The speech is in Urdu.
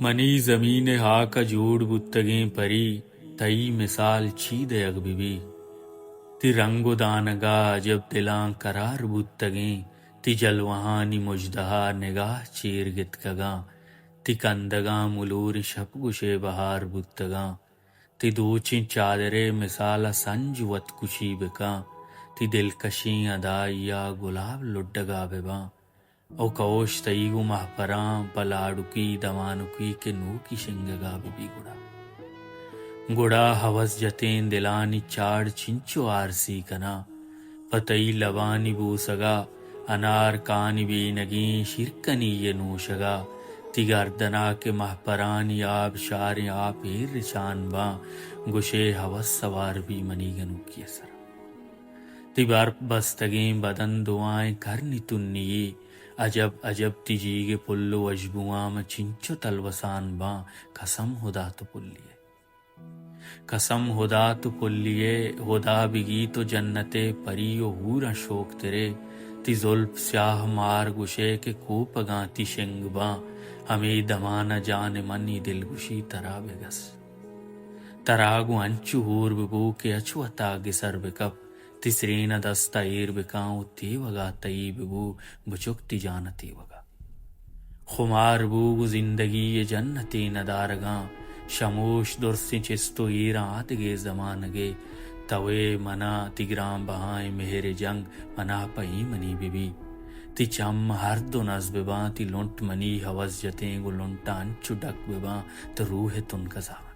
منی زمین ہا کا جوڑ بتگیں پری تئی مثال چید یگ بھی تی رنگ و دانگا جب دلاں قرار بتگیں تی جلوہانی مجدہا نگاہ چیر گتگاں تی کندگاں ملور شپ گشے بہار بتگاں تی دوچیں چادرے مثال سنج وت کشی بکاں تی دلکشیں ادائیا گلاب لڈگا بباں او کوش تئیگو مہ پراں پلاڑکی دوانکی کے نو کی شنگگا ببی گڑا ہوس جتیں دلانی چاڑ چنچو آرسی کنا پتئی لبانی بوسگا انار کانی بینگیں شرکنی یہ نوشگا تی گردنا کے مہ پرانی آب شار آپ رچان باں گشے ہوس سوار بھی منی گنو کی اثر تی برپ بستگیں بدن دعائیں کرنی تنی عجب عجب تی جیگے پلو اجبوام چنچو تلوسان باں قسم خدا تو پلیے قسم خدا تو پلیے خدا بگی تو جنتے پری و حورا شوق تیرے تی زلف سیاہ مار گشے کے کوپگاں تی شنگ باں ہمیں دمانہ جان منی دل گشی ترا بگس تراگو انچو ہور ببو کے اچو اتا گسر بکپ تسرین دستا ایر بکاؤ تی وگا تئی ببو بچکتی جانتی وگا خمار بوگ زندگی یہ جنتی ندارگاں شموش درسی چستو ایران آتگے زمانگے توے منا تگرام بہائیں مہر جنگ منا پئی منی ببی تی چم ہر دو نز بباں تی لنٹ منی ہوس جتیں گو لنٹا انچو ڈک بباں تو روح تن کزا